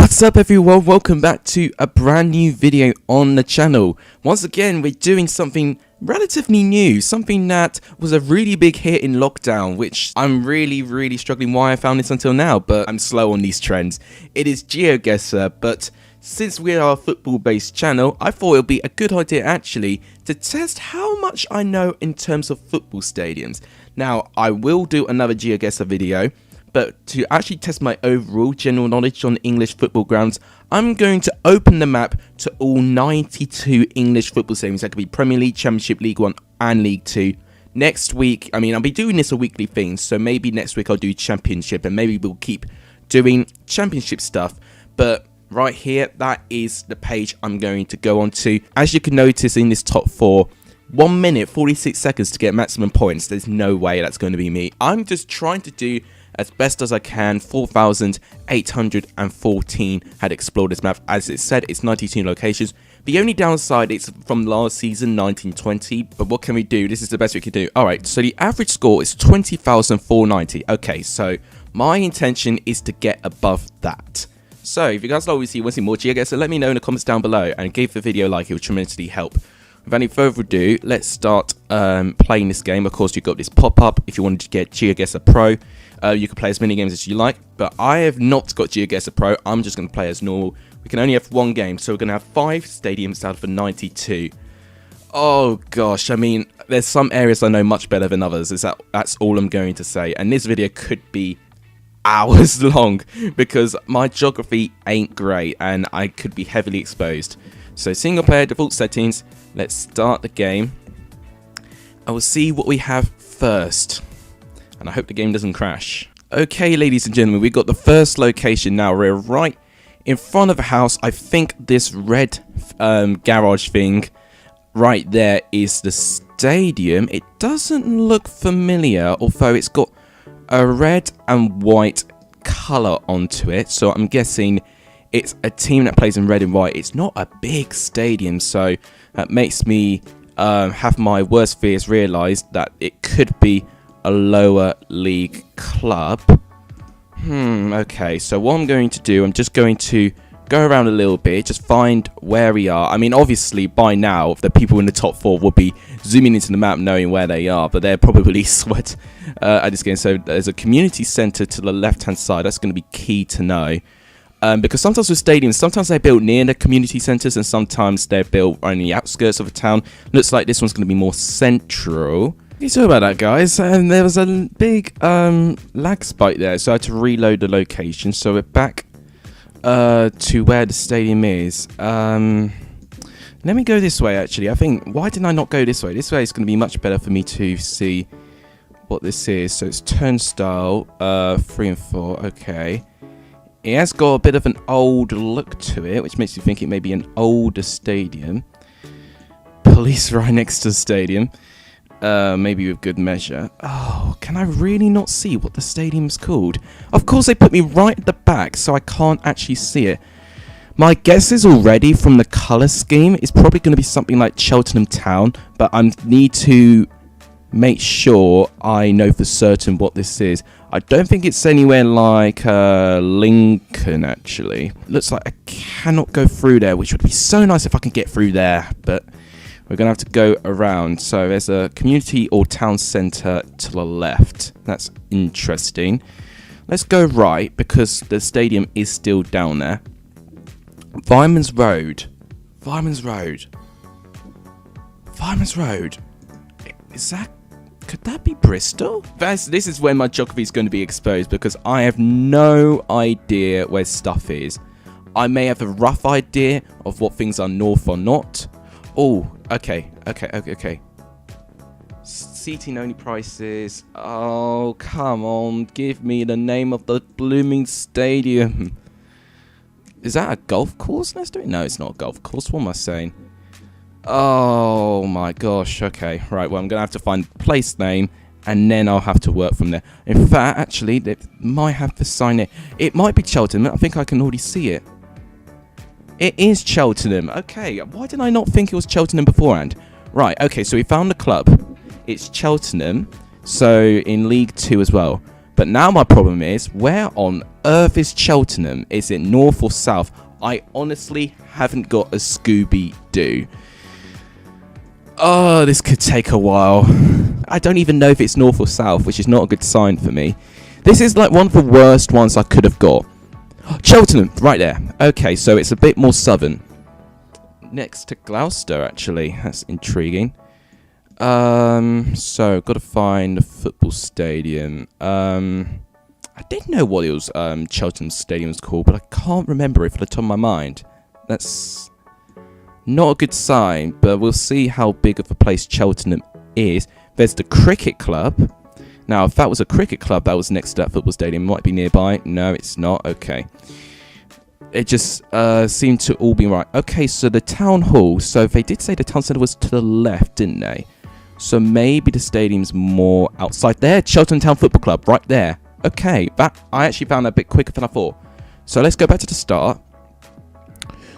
What's up everyone, welcome back to a brand new video on the channel. Once again, we're doing something relatively new, something that was a really big hit in lockdown, which I'm really struggling why I found this until now, but I'm slow on these trends. It is Geoguessr, but since we are a football based channel, I thought it would be a good idea actually to test how much I know in terms of football stadiums. Now, I will do another Geoguessr video, but to actually test my overall general knowledge on English football grounds, I'm going to open the map to all 92 English football stadiums. That could be Premier League, Championship, League 1 and League 2. Next week, I'll be doing this a weekly thing, so maybe next week I'll do Championship and maybe we'll keep doing Championship stuff. But right here, that is the page I'm going to go on to. As you can notice in this top 4, 1 minute 46 seconds to get maximum points. There's no way that's going to be me. I'm just trying to do as best as I can. 4,814 had explored this map. As it said, it's 92 locations. The only downside, it's from last season, 1920. But what can we do? This is the best we can do. Alright, so the average score is 20,490. Okay, so my intention is to get above that. So if you guys want to see more Geoguessr, let me know in the comments down below and give the video a like. It would tremendously help. Without any further ado, let's start playing this game. Of course, you've got this pop-up. If you wanted to get Geoguessr Pro, you can play as many games as you like. But I have not got Geoguessr Pro. I'm just going to play as normal. We can only have 1 game, so we're going to have 5 stadiums out of the 92. Oh, gosh. There's some areas I know much better than others. That's all I'm going to say. And this video could be hours long because my geography ain't great and I could be heavily exposed. So single player default settings. Let's start the game. I will see what we have first. And I hope the game doesn't crash. Okay, ladies and gentlemen, we've got the first location now. We're right in front of a house. I think this red garage thing right there is the stadium. It doesn't look familiar, although it's got a red and white colour onto it. So I'm guessing it's a team that plays in red and white. It's not a big stadium, so that makes me have my worst fears realised that it could be a lower league club. Okay, so what I'm going to do, I'm just going to go around a little bit, just find where we are. Obviously, by now, the people in the top 4 will be zooming into the map knowing where they are, but they're probably sweat at this game. So there's a community centre to the left-hand side. That's going to be key to know. Because sometimes with stadiums, sometimes they're built near the community centres and sometimes they're built on the outskirts of a town. Looks like this one's going to be more central. You saw about that, guys. There was a big lag spike there, so I had to reload the location. So we're back to where the stadium is. Let me go this way, actually. Why didn't I not go this way? This way is going to be much better for me to see what this is. So it's turnstile 3 and 4. Okay. It has got a bit of an old look to it, which makes you think it may be an older stadium. Police right next to the stadium. Maybe with good measure. Oh, can I really not see what the stadium's called? Of course, they put me right at the back, so I can't actually see it. My guess is already from the colour scheme, it's probably going to be something like Luton Town, but I need to make sure I know for certain what this is. I don't think it's anywhere like Lincoln, actually. Looks like I cannot go through there, which would be so nice if I could get through there, but we're going to have to go around. So there's a community or town centre to the left. That's interesting. Let's go right because the stadium is still down there. Vineman's Road. Vineman's Road. Vineman's Road. Is that... Could that be Bristol? This is where my geography is going to be exposed because I have no idea where stuff is. I may have a rough idea of what things are north or not. Oh, okay. Seating only prices. Oh, come on. Give me the name of the blooming stadium. Is that a golf course next to it? No, it's not a golf course. What am I saying? Oh my gosh, okay. Right, well, I'm going to have to find place name and then I'll have to work from there. In fact, actually, they might have the sign there. It might be Cheltenham. I think I can already see it. It is Cheltenham. Okay, why did I not think it was Cheltenham beforehand? Right, okay, so we found the club. It's Cheltenham, so in League 2 as well. But now my problem is, where on earth is Cheltenham? Is it north or south? I honestly haven't got a Scooby-Doo. Oh, this could take a while. I don't even know if it's north or south, which is not a good sign for me. This is like one of the worst ones I could have got. Cheltenham, right there. Okay, so it's a bit more southern. Next to Gloucester, actually. That's intriguing. So got to find a football stadium. I didn't know what it was Cheltenham Stadium was called, but I can't remember it for the top of my mind. That's not a good sign, but we'll see how big of a place Cheltenham is. There's the cricket club. Now, if that was a cricket club that was next to that football stadium, it might be nearby. No, it's not. Okay. It just seemed to all be right. Okay, so the town hall. So they did say the town centre was to the left, didn't they? So maybe the stadium's more outside there. Cheltenham Town Football Club, right there. Okay, that I actually found that a bit quicker than I thought. So let's go back to the start.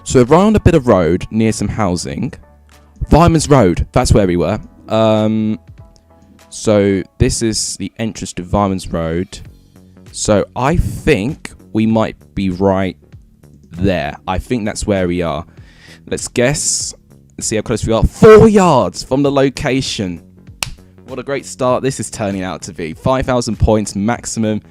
So around a bit of road near some housing. Vineman's Road, that's where we were. So this is the entrance to Vineman's Road. So I think we might be right there. I think that's where we are. Let's guess. Let's see how close we are. 4 yards from the location. What a great start this is turning out to be. 5,000 points maximum.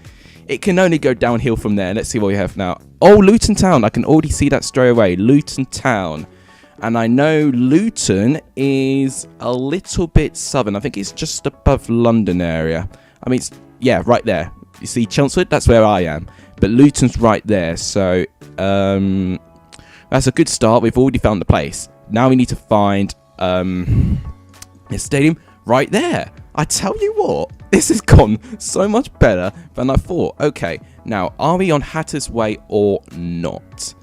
It can only go downhill from there. Let's see what we have now. Oh, Luton Town. I can already see that straight away. Luton Town. And I know Luton is a little bit southern. I think it's just above London area. I mean, it's, yeah, right there. You see Chelmsford? That's where I am. But Luton's right there. So, that's a good start. We've already found the place. Now we need to find a stadium right there. I tell you what, this has gone so much better than I thought. Okay, now, are we on Hatters Way or not?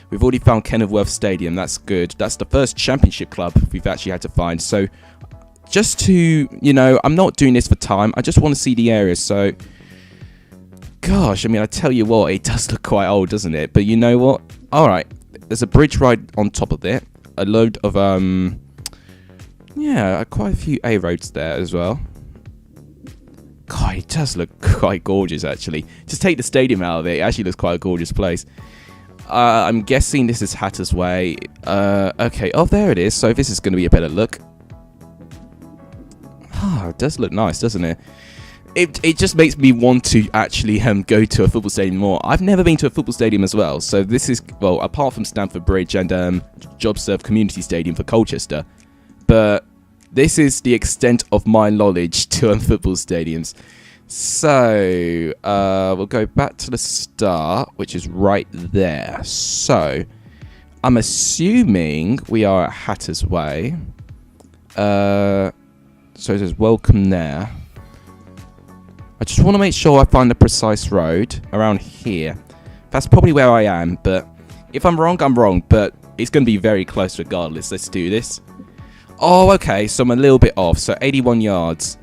We've already found Kenilworth Stadium. That's good. That's the first championship club we've actually had to find. So, just to, you know, I'm not doing this for time. I just want to see the area. So, gosh, I mean, I tell you what, it does look quite old, doesn't it? But you know what? All right, there's a bridge right on top of it. A load of, yeah, quite a few A roads there as well. God, it does look quite gorgeous, actually. Just take the stadium out of it. It actually looks quite a gorgeous place. I'm guessing this is Hatters Way. Okay, oh, there it is. So this is going to be a better look. Ah, it does look nice, doesn't it? It just makes me want to actually go to a football stadium more. I've never been to a football stadium as well. So this is, well, apart from Stamford Bridge and Geoguessr Community Stadium for Colchester. But this is the extent of my knowledge to football stadiums. So, we'll go back to the start, which is right there. So, I'm assuming we are at Hatters Way. So it says welcome there. I just want to make sure I find the precise road around here. That's probably where I am, but if I'm wrong, I'm wrong. But it's going to be very close regardless. Let's do this. Oh, okay, so I'm a little bit off. So 81 yards.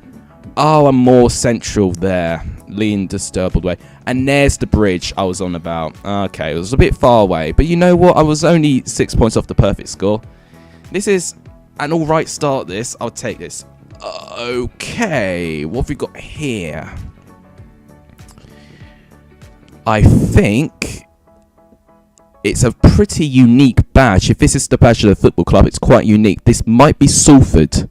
Oh, I'm more central there. Lean Disturbed way. And there's the bridge I was on about. Okay, it was a bit far away. But you know what? I was only 6 points off the perfect score. This is an alright start, this. I'll take this. Okay, what have we got here? I think it's a pretty unique badge. If this is the badge of the football club, it's quite unique. This might be Salford.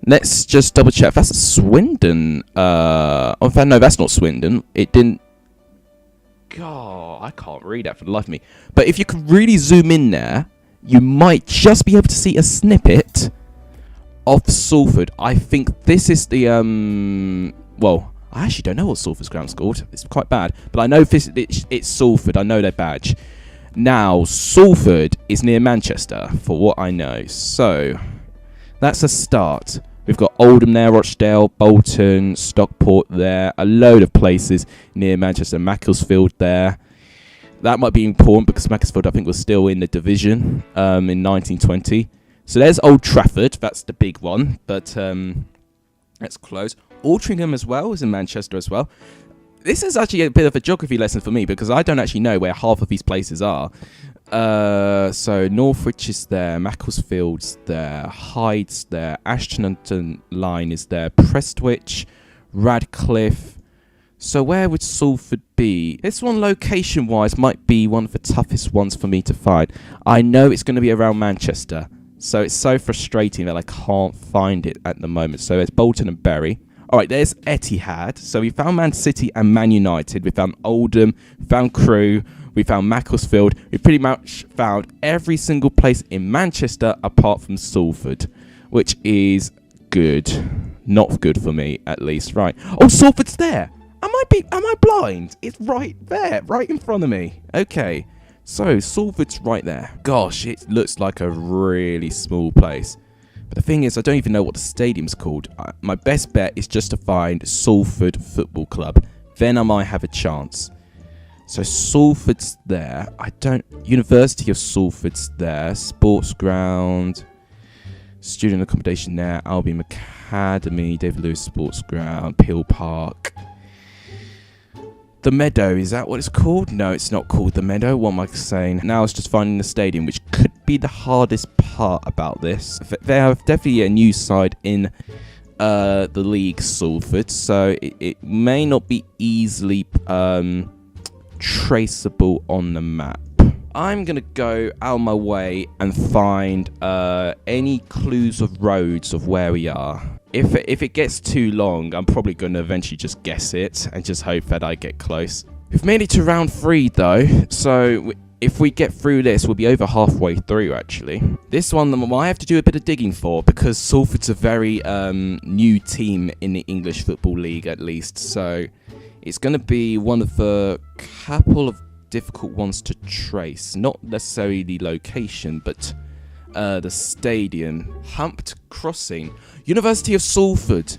Let's just double check. That's Swindon. Oh, no, that's not Swindon. It didn't. God, I can't read that for the life of me. But if you could really zoom in there, you might just be able to see a snippet of Salford. I think this is the well, I actually don't know what Salford's ground's called. It's quite bad, but I know it's Salford. I know their badge. Now, Salford is near Manchester, for what I know. So that's a start. We've got Oldham there, Rochdale, Bolton, Stockport there, a load of places near Manchester, Macclesfield there. That might be important because Macclesfield, I think, was still in the division in 1920. So there's Old Trafford, that's the big one, but that's close. Altrincham as well is in Manchester as well. This is actually a bit of a geography lesson for me because I don't actually know where half of these places are. So Northwich is there, Macclesfield's there, Hyde's there, Ashton Line is there, Prestwich, Radcliffe. So where would Salford be? This one, location-wise, might be one of the toughest ones for me to find. I know it's going to be around Manchester, so it's so frustrating that I can't find it at the moment. So it's Bolton and Bury. All right, there's Etihad. So we found Man City and Man United. We found Oldham, we found Crewe, we found Macclesfield. We pretty much found every single place in Manchester apart from Salford, which is good. Not good for me, at least. Right. Oh, Salford's there. Am I blind? It's right there, right in front of me. Okay, so Salford's right there. Gosh, it looks like a really small place. But the thing is, I don't even know what the stadium's called. My best bet is just to find Salford Football Club. Then I might have a chance. So Salford's there. University of Salford's there. Sports ground. Student accommodation there. Albion Academy. David Lewis Sports Ground. Peel Park. The Meadow, is that what it's called? No, it's not called The Meadow. What am I saying? Now it's just finding the stadium, which could be the hardest part about this. They have definitely a new side in the league, Salford, so it may not be easily traceable on the map. I'm going to go out of my way and find any clues of roads of where we are. If it gets too long, I'm probably going to eventually just guess it and just hope that I get close. We've made it to round 3 though, so if we get through this, we'll be over halfway through actually. This one I have to do a bit of digging for because Salford's a very new team in the English Football League at least, so it's going to be one of the couple of difficult ones to trace. Not necessarily the location, but the stadium. Humped Crossing. University of Salford.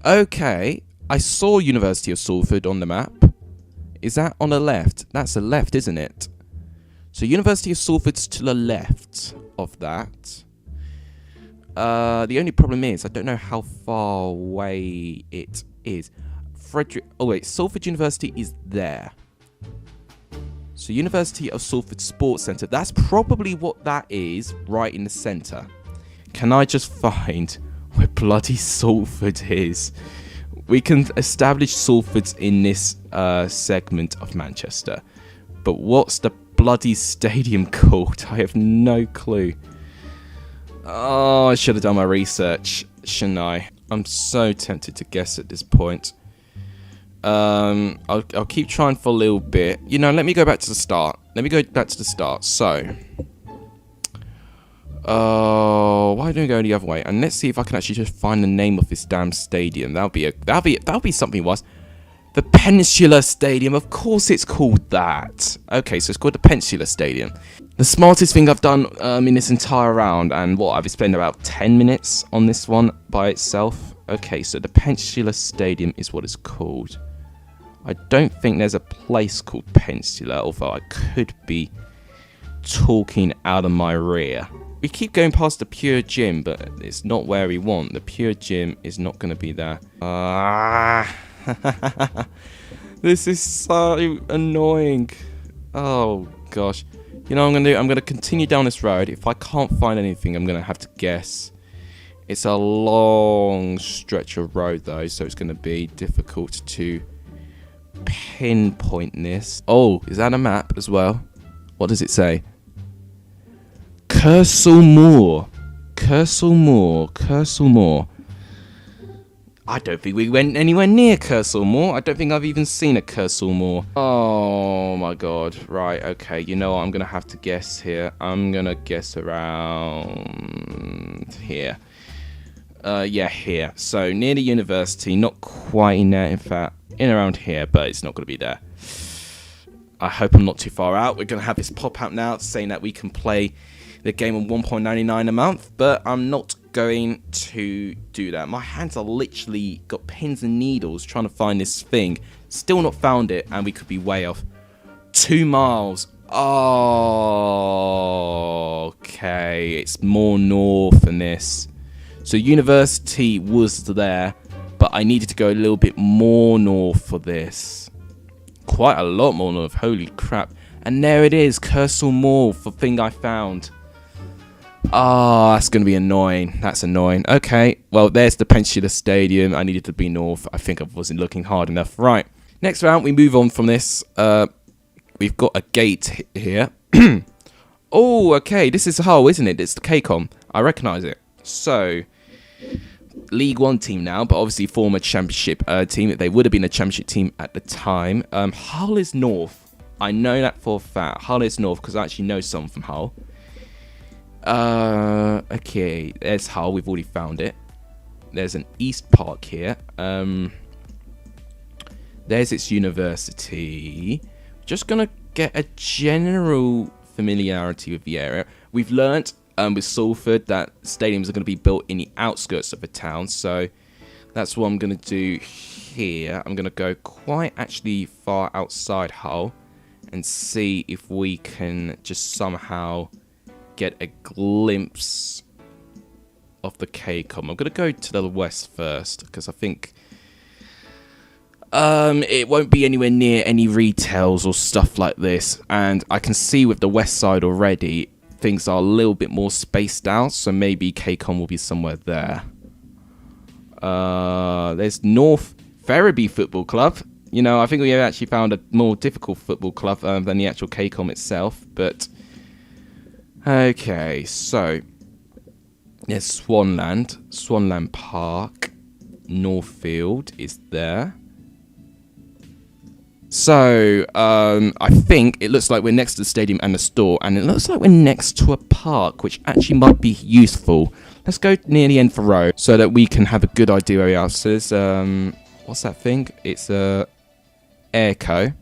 Okay, I saw University of Salford on the map. Is that on the left? That's the left, isn't it? So University of Salford's to the left of that. The only problem is I don't know how far away it is. Salford University is there. So University of Salford Sports Centre. That's probably what that is, right in the centre. Can I just find where bloody Salford is? We can establish Salford's in this segment of Manchester. But what's the bloody stadium called? I have no clue. Oh, I should have done my research, shouldn't I? I'm so tempted to guess at this point. I'll keep trying for a little bit. You know, let me go back to the start. So, why don't we go the other way? And let's see if I can actually just find the name of this damn stadium. That'll be something was. The Peninsula Stadium. Of course, it's called that. Okay, so it's called the Peninsula Stadium. The smartest thing I've done in this entire round, and I've spent about 10 minutes on this one by itself. Okay, so the Peninsula Stadium is what it's called. I don't think there's a place called Peninsula, although I could be talking out of my rear. We keep going past the Pure Gym, but it's not where we want. The Pure Gym is not going to be there. This is so annoying. Oh, gosh. You know what I'm going to continue down this road. If I can't find anything, I'm going to have to guess. It's a long stretch of road, though, so it's going to be difficult to pinpoint this. Oh, is that a map as well? What does it say? Kersal Moor. I don't think we went anywhere near Kersal Moor. I don't think I've even seen a Kersal Moor. Oh my god. Right, okay. You know what? I'm going to have to guess here. I'm going to guess around here. Yeah, here. So, near the university. Not quite in there, in fact. In around here, but it's not going to be there. I hope I'm not too far out. We're going to have this pop out now saying that we can play the game on $1.99 a month, but I'm not going to do that. My hands are literally got pins and needles trying to find this thing. Still not found it, and we could be way off. 2 miles. Oh, okay. It's more north than this. So university was there, but I needed to go a little bit more north for this. Quite a lot more north. Holy crap. And there it is. Kersal Moor, the thing I found. Oh, that's going to be annoying. That's annoying. Okay, well, there's the Peninsula Stadium. I needed to be north. I think I wasn't looking hard enough. Right, Next round, we move on from this. We've got a gate here. Oh, okay. This is Hull, isn't it? It's the KCOM. I recognise it. So, League One team now, but obviously former Championship team. They would have been a Championship team at the time. Hull is North. I know that for a fact. Hull is North because I actually know someone from Hull. Okay. There's Hull. We've already found it. There's an East Park here. There's its university. Just going to get a general familiarity with the area. We've learnt with Salford that stadiums are going to be built in the outskirts of the town. So that's what I'm going to do here. I'm going to go quite actually far outside Hull and see if we can just somehow get a glimpse of the KCOM. I'm going to go to the west first because I think it won't be anywhere near any retails or stuff like this, and I can see with the west side already things are a little bit more spaced out, so maybe KCOM will be somewhere there. There's North Ferriby Football Club. You know, I think we have actually found a more difficult football club than the actual KCOM itself, but okay, so there's Swanland Park, Northfield is there. So, I think it looks like we're next to the stadium and the store, and it looks like we're next to a park, which actually might be useful. Let's go near the end of the road so that we can have a good idea where we are. So there's, what's that thing? It's a airco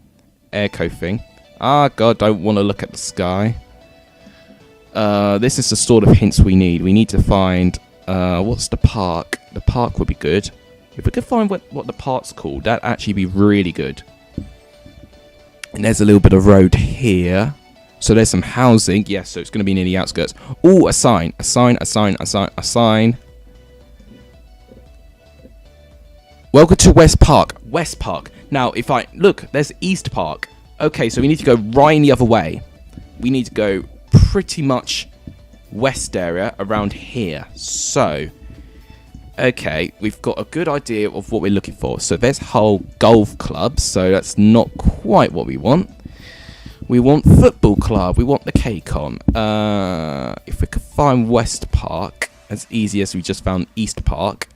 thing. Ah, God, don't want to look at the sky. This is the sort of hints we need. We need to find, what's the park? The park would be good. If we could find what the park's called, that'd actually be really good. And there's a little bit of road here. So there's some housing. Yes, so it's going to be near the outskirts. Oh, a sign. Welcome to West Park. West Park. Now, if I... Look, there's East Park. Okay, so we need to go right in the other way. We need to go pretty much west area around here. So... Okay, we've got a good idea of what we're looking for. So there's Hull Golf Club, so that's not quite what we want. We want Football Club, we want the KCOM. If we could find West Park, as easy as we just found East Park,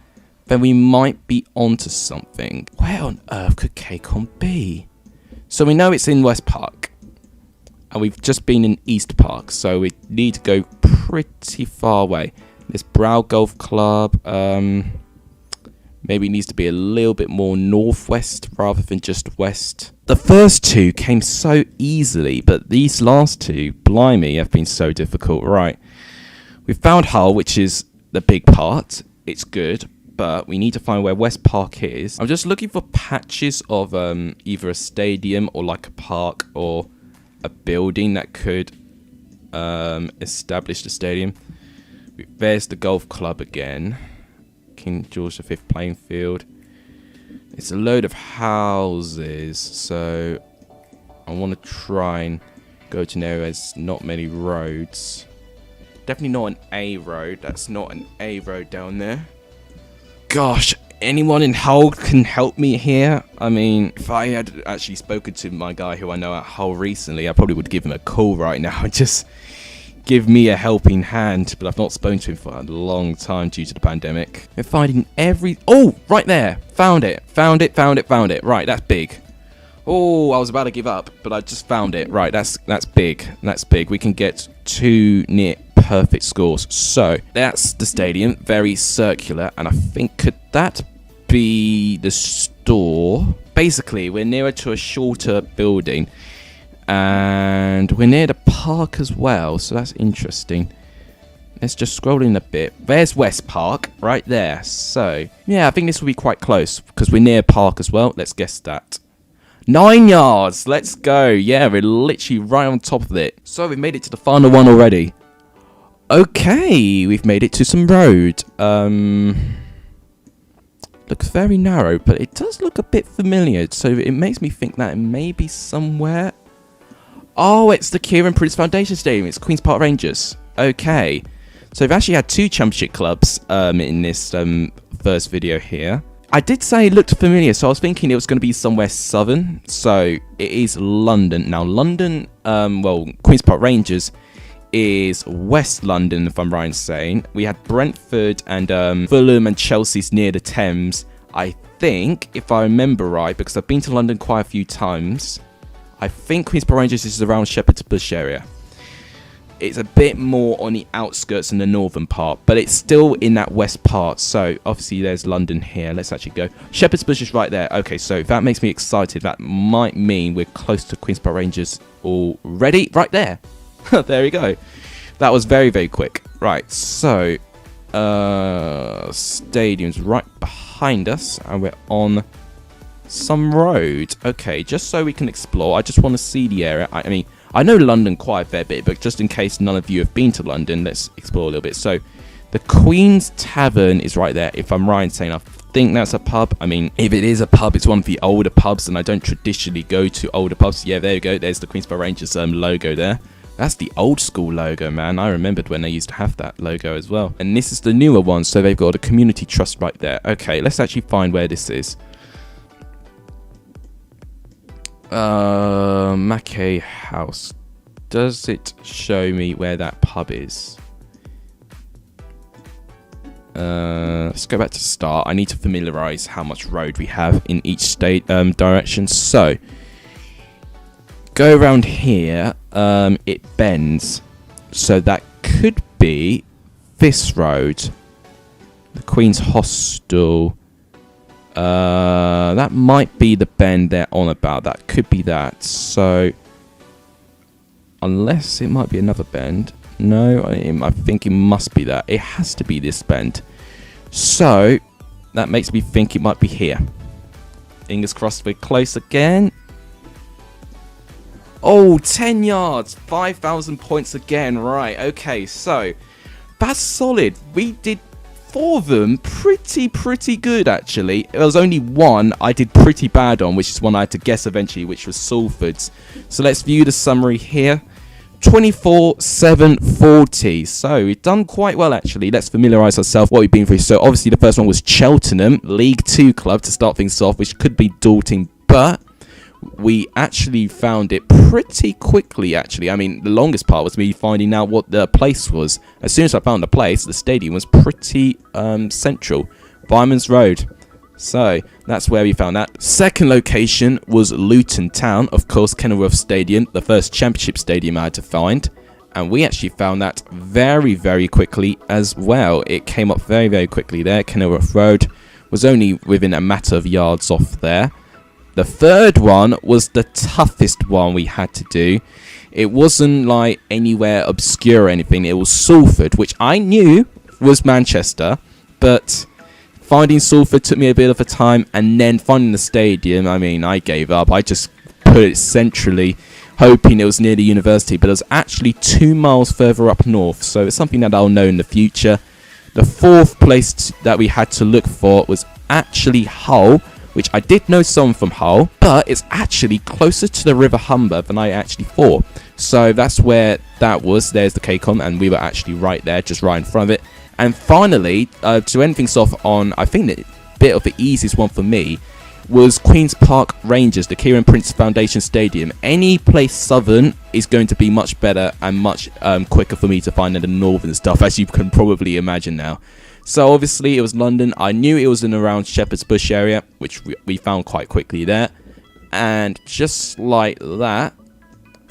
then we might be onto something. Where on earth could KCOM be? So we know it's in West Park, and we've just been in East Park, so we need to go pretty far away. This Brow Golf Club, maybe needs to be a little bit more northwest rather than just west. The first two came so easily, but these last two, blimey, have been so difficult. Right, we've found Hull, which is the big part. It's good, but we need to find where West Park is. I'm just looking for patches of either a stadium or like a park or a building that could establish the stadium. There's the golf club again. King George V playing field. It's a load of houses, so I want to try and go to an area there's not many roads. Definitely not an A road. That's not an A road down there. Gosh, anyone in Hull can help me here? I mean, if I had actually spoken to my guy who I know at Hull recently, I probably would give him a call right now and just give me a helping hand, but I've not spoken to him for a long time due to the pandemic. We're finding every... Oh, right there. Found it. Right, that's big. Oh, I was about to give up, but I just found it. Right, that's big. That's big. We can get 2 near perfect scores. So, that's the stadium. Very circular, and I think, could that be the store? Basically, we're nearer to a shorter building, and we're near the park as well, so that's interesting. Let's just scroll in a bit. There's West Park, right there. So, yeah, I think this will be quite close, because we're near park as well. Let's guess that. 9 yards! Let's go! Yeah, we're literally right on top of it. So, we've made it to the final one already. Okay, we've made it to some road. Looks very narrow, but it does look a bit familiar, so it makes me think that it may be somewhere... Oh, it's the Kieran Prudence Foundation Stadium. It's Queen's Park Rangers. Okay. So we've actually had 2 championship clubs in this first video here. I did say it looked familiar, so I was thinking it was going to be somewhere southern. So it is London. Now, London, well, Queen's Park Rangers is West London, if I'm right in saying. We had Brentford and Fulham and Chelsea's near the Thames. I think, if I remember right, because I've been to London quite a few times, I think Queen's Park Rangers is around Shepherd's Bush area. It's a bit more on the outskirts in the northern part, but it's still in that west part. So obviously there's London here. Let's actually go. Shepherd's Bush is right there. Okay, so that makes me excited. That might mean we're close to Queen's Park Rangers already. Right there. There we go. That was very, very quick. Right, so stadium's right behind us, and we're on some road. Okay, just so we can explore. I just want to see the area. I mean, I know London quite a fair bit, but just in case none of you have been to London, let's explore a little bit. So, the Queen's Tavern is right there. If I'm right in saying, I think that's a pub. I mean, if it is a pub, it's one of the older pubs, and I don't traditionally go to older pubs. Yeah, there you go. There's the Queen's Park Rangers logo there. That's the old school logo, man. I remembered when they used to have that logo as well. And this is the newer one, so they've got a community trust right there. Okay, let's actually find where this is. Mackay House. Does it show me where that pub is? Let's go back to start. I need to familiarize how much road we have in each state direction. So go around here. It bends, so that could be this road, the Queen's Hostel. That might be the bend they're on about. That could be that. So, unless it might be another bend. No, I think it must be that. It has to be this bend. So, that makes me think it might be here. Fingers crossed we're close again. Oh, 10 yards. 5,000 points again. Right, okay. So, that's solid. We did 4 of them pretty good, actually. There was only one I did pretty bad on, which is one I had to guess eventually, which was Salford's. So let's view the summary here. 24, 7, 40. So we've done quite well, actually. Let's familiarise ourselves what we've been through. So obviously the first one was Cheltenham, League 2 club to start things off, which could be daunting, but we actually found it pretty quickly, actually. I mean, the longest part was me finding out what the place was. As soon as I found the place, the stadium was pretty central. Byman's Road. So, that's where we found that. Second location was Luton Town. Of course, Kenilworth Stadium, the first championship stadium I had to find. And we actually found that very quickly as well. It came up very quickly there. Kenilworth Road was only within a matter of yards off there. The third one was the toughest one we had to do. It wasn't like anywhere obscure or anything. It was Salford, which I knew was Manchester, but finding Salford took me a bit of a time, and then finding the stadium, I mean, I gave up. I just put it centrally, hoping it was near the university, but it was actually 2 miles further up north, so it's something that I'll know in the future. The fourth place that we had to look for was actually Hull, which I did know someone from Hull, but it's actually closer to the River Humber than I actually thought. So that's where that was. There's the KCOM, and we were actually right there, just right in front of it. And finally, to end things off on, I think the bit of the easiest one for me was Queen's Park Rangers, the Kieran Prince Foundation Stadium. Any place southern is going to be much better and much quicker for me to find than the northern stuff, as you can probably imagine now. So obviously it was London. I knew it was in around Shepherd's Bush area, which we found quite quickly there. And just like that,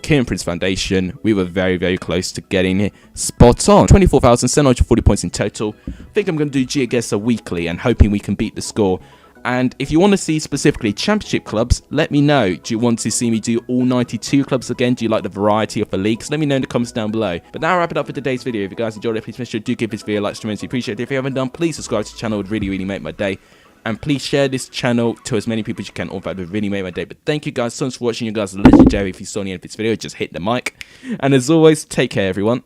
Kieran Prince Foundation, we were very close to getting it spot on. 24,740 points in total. I think I'm going to do Geoguessr weekly and hoping we can beat the score. And if you want to see specifically championship clubs, let me know. Do you want to see me do all 92 clubs again? Do you like the variety of the leagues? Let me know in the comments down below. But now I'll wrap it up for today's video. If you guys enjoyed it, please make sure to give this video a like, tremendously appreciate it. If you haven't done, please subscribe to the channel. It would really make my day. And please share this channel to as many people as you can. All that would really make my day. But thank you guys so much for watching. You guys are legendary. If you saw any of this video, just hit the mic. And as always, take care, everyone.